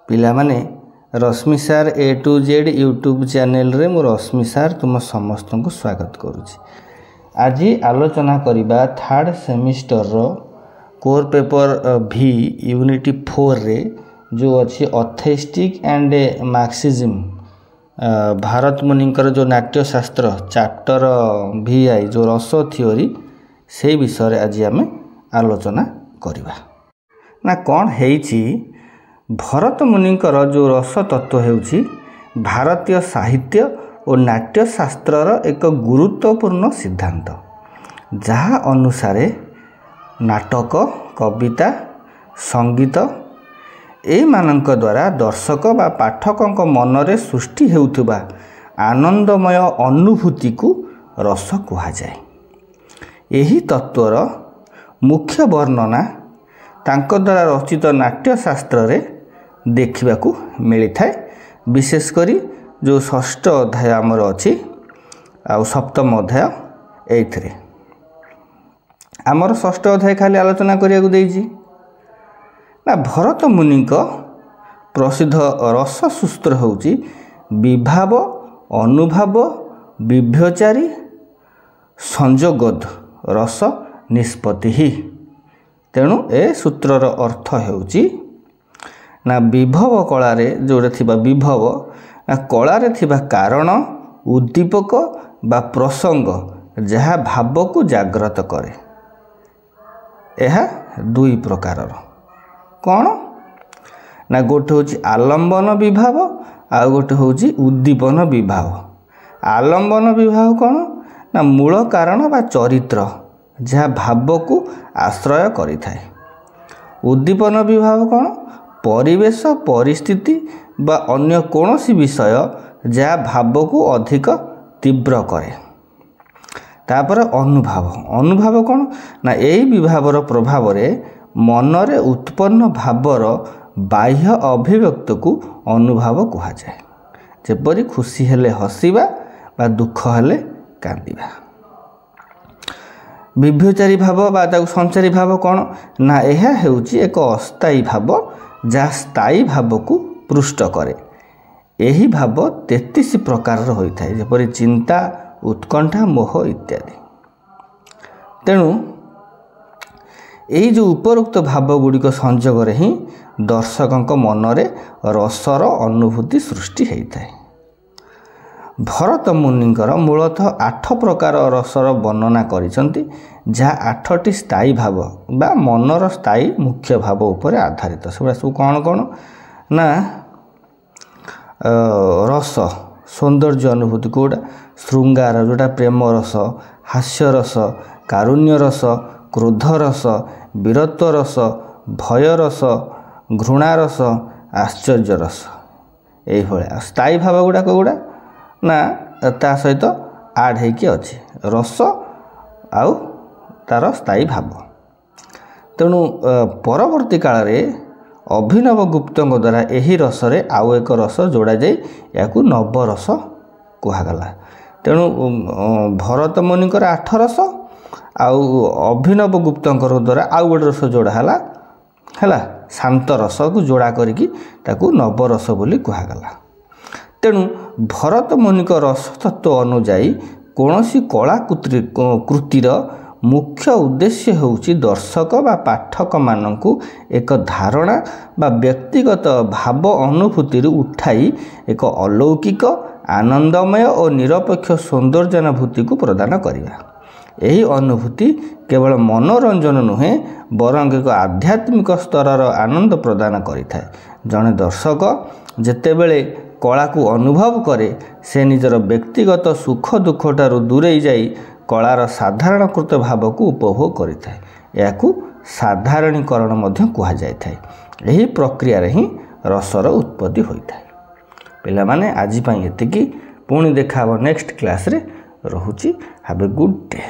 पिलामाने रश्मि सार ए to Z YouTube channel रे मो रश्मि सार तुम समस्त को स्वागत करुच्ची। आज आलोचना करिबा थर्ड सेमिस्टर रो कोर पेपर भी यूनिट 4 रे जो अच्छी ऑथेस्टिक एंड मार्क्सिज्म भारत मुनिकर जो नाट्यशास्त्र चैप्टर भी आई जो रस थियोरी से विषय आज आम आलोचना करिबा ना कौन है भरत मुनिकर जो रस तत्व हेउछि भारतीय साहित्य और नाट्यशास्त्रर एक गुरुत्वपूर्ण सिद्धांत जहाँ अनुसार नाटक कविता संगीत एमानक द्वारा दर्शक बा पाठक मनरे सृष्टि हेउथुबा आनंदमय अनुभूति को रस कुहाଯାଏ। एही तत्वर मुख्य वर्णना तांको द्वारा रचित नाट्यशास्त्र रे देखा मिली था। विशेषकर जो षष्ठ अध्याय आमर अच्छी आ सप्तम अध्याय एथरे आमर षष्ठ अध्याय खाली आलोचना करिया देइछि ना भरत मुनि प्रसिद्ध रस सूत्र होउछि विभाव अनुभाव विभ्यचारी संयोगद रस निष्पत्ति ही। तेणु ए सूत्रर अर्थ हेउछि ना विभव कलारे जोड़े थिबा विभव ना कलारे थिबा कारण उद्दीपक बा प्रसंग जहाँ भाव को जागृत करे। यह दुई प्रकारर कौन ना गोटे होची आलंबन विभाव आ गोटे होची उद्दीपन विभाव। आलंबन विभाव कौन ना मूल कारण बा चरित्र जहाँ भाव को आश्रय करि थाए। उद्दीपन विभाव कौन परिवेश परिस्थिति बा अन्य कोनोसी विषय जहाँ भाव को अधिक तीव्र करे। तापर अनुभाव अनुभाव कौन ना यही विभावर प्रभाव रे मनरे उत्पन्न भावर बाह्य अभिव्यक्त को अनुभाव कहा जाए। जेपरि खुशी हेले हसिबा बा दुख हेले कांदिबा। विभ्यचारी भाव बा संचारी भाव कौन ना यह हेउची एक अस्थायी भाव जहाँ स्थायी भाव को पृष्ठ करे। यही भाव 33 प्रकार होता है जेपरि चिंता उत्कंठा मोह इत्यादि। तेणु यही जो उपरोक्त भाव गुड़िक संजोग ही दर्शकों मनरे रसर अनुभूति सृष्टि होता है। भरत मुनिकर मूलतः 8 प्रकार रसर वर्णना करिसंती जहाँ 8टी स्थायी भाव बा मनर स्थायी मुख्य भाव उपर आधारित। सब कौन कौन ना रस सौंदर्य अनुभूति कोड़ा श्रृंगार जोटा प्रेम रस हास्य रस कारुण्य रस क्रोध रस वीरत्व रस भय रस घृणा रस आश्चर्य रस यही स्थायी भाव गुड़ाक गुड़ा ना ता सहित आड होकि अच्छे रस आउ तार स्थायी भाव। तेणु परवर्ती काल रे अभिनव गुप्तों द्वारा यही रसरे आउ एक रस जोड़ा जाए या नवरस कहगला। तेणु भरत मुनिकर 8 रस आउ अभिनव गुप्तों द्वारा आउ गोटे रस जोड़ा है शांत रस को जोड़ा करिकी ताकू नवरस बोली कहगला। तेणु भरत मुनिक रस तत्व अनुजाई कौनसी कला कृतिर मुख्य उद्देश्य होउछि दर्शक बा पाठक माननकु एक धारणा बा व्यक्तिगत भाव अनुभूति उठाई एक अलौकिक आनंदमय और निरपेक्ष सौंदर्यानुभूति को प्रदान करिबा। यही अनुभूति केवल मनोरंजन नुहे बरं एक आध्यात्मिक स्तर आनंद प्रदान करिथाए। जड़े दर्शक जेतेबेले कला को अनुभव करे से निजर व्यक्तिगत सुख दुख ठारू दूरे जाई कलार साधारणकृत भाव को उपभोग करिथाए। याकू साधारणीकरण मध्य कहा जायथाए। यही प्रक्रिया रे ही रसर उत्पत्ति होइथाए। पिला माने आज पई एतिकी पुणी देखा नेक्स्ट क्लास रे रहुची। Have a good day.